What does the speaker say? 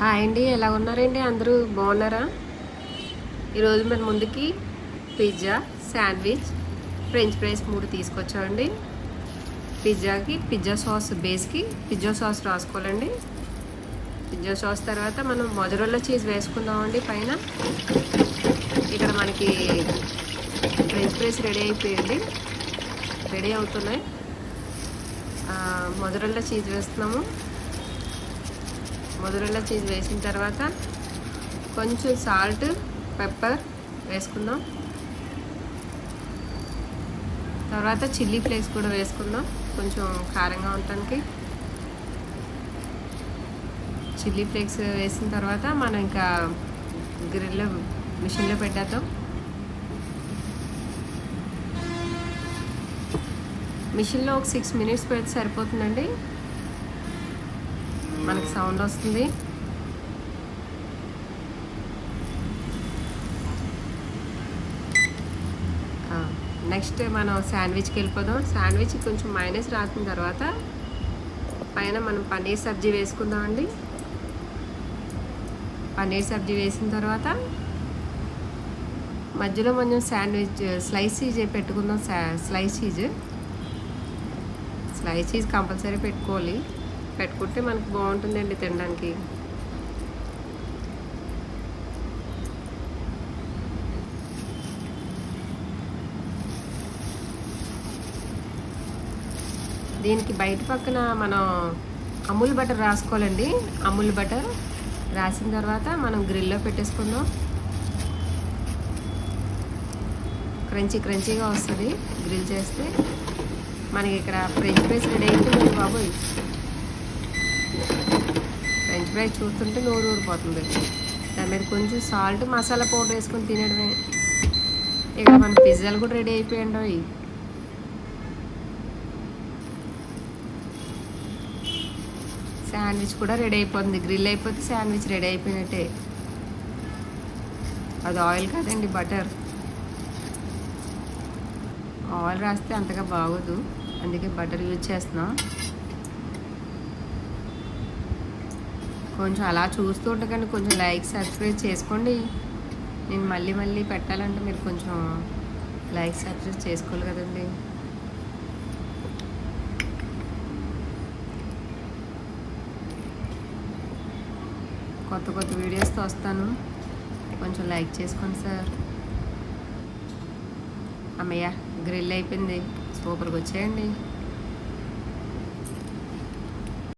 అండి, ఎలా ఉన్నారండి? అందరూ బాగున్నారా? ఈరోజు మన ముందుకి పిజ్జా, శాండ్విచ్, ఫ్రెంచ్ ఫ్రైస్ 3 తీసుకొచ్చామండి. పిజ్జాకి పిజ్జా సాస్ బేస్కి పిజ్జా సాస్ రాసుకోవాలండి. పిజ్జా సాస్ తర్వాత మనం మొజరెల్లా చీజ్ వేసుకుందామండి పైన. ఇక్కడ మనకి ఫ్రెంచ్ ఫ్రైస్ రెడీ అయిపోయింది, రెడీ అవుతున్నాయి. మొజరెల్లా చీజ్ వేస్తున్నాము. మొజరెల్లా చీజ్ వేసిన తర్వాత కొంచెం సాల్ట్, పెప్పర్ వేసుకుందాం. తర్వాత చిల్లీ ఫ్లేక్స్ కూడా వేసుకుందాం కొంచెం కారంగా ఉండటానికి. చిల్లీ ఫ్లేక్స్ వేసిన తర్వాత మనం ఇంకా గ్రిల్లో మిషన్లో పెట్టేద్దాం. మిషన్లో ఒక 6 minutes పెడితే సరిపోతుందండి. మనకి సౌండ్ వస్తుంది. నెక్స్ట్ మనం శాండ్విచ్కి వెళ్ళిపోదాం. శాండ్విచ్ కొంచెం మైనస్ రాసిన తర్వాత పైన మనం పన్నీర్ సబ్జీ వేసుకుందామండి. పన్నీర్ సబ్జీ వేసిన తర్వాత మధ్యలో కొంచెం శాండ్విచ్ స్లైస్ చీజ్ పెట్టుకుందాం. స్లైస్ చీజ్ కంపల్సరీ పెట్టుకోవాలి. పెట్టుకుంటే మనకు బాగుంటుందండి తినడానికి. దీనికి బయట పక్కన మనం అమూల్ బటర్ రాసుకోవాలండి. అమూల్ బటర్ రాసిన తర్వాత మనం గ్రిల్లో పెట్టేసుకుందాం. క్రంచీగా వస్తుంది గ్రిల్ చేస్తే. మనకి ఇక్కడ ఫ్రెంచ్ ఫ్రైస్ రెడీ అయిపోయింది బాబోయ్. ఫ్రెంచ్ ఫ్రైస్ చూస్తుంటే నోరు ఊరిపోతుంది. దాని మీద కొంచెం సాల్ట్, మసాలా పౌడర్ వేసుకొని తినడమే. ఇక్కడ మన పిజ్జాలు కూడా రెడీ అయిపోయాయండి. అవి శాండ్విచ్ కూడా రెడీ అయిపోతుంది. గ్రిల్ అయిపోతే శాండ్విచ్ రెడీ అయిపోయినట్టే. అది ఆయిల్ కాదండి, బటర్. ఆయిల్ రాస్తే అంతగా బాగోదు, అందుకే బటర్ యూజ్ చేస్తున్నాం. కొంచెం అలా చూస్తూ ఉండకండి, కొంచెం లైక్, సబ్స్క్రైబ్ చేసుకోండి. నేను మళ్ళీ పెట్టాలంటే మీరు కొంచెం లైక్, సబ్స్క్రైబ్ చేసుకోవాలి కదండి. కొత్త వీడియోస్తో వస్తాను, కొంచెం లైక్ చేసుకోండి సార్. అమ్మయ్య, గ్రిల్ అయిపోయింది, సూపర్గా వచ్చేయండి.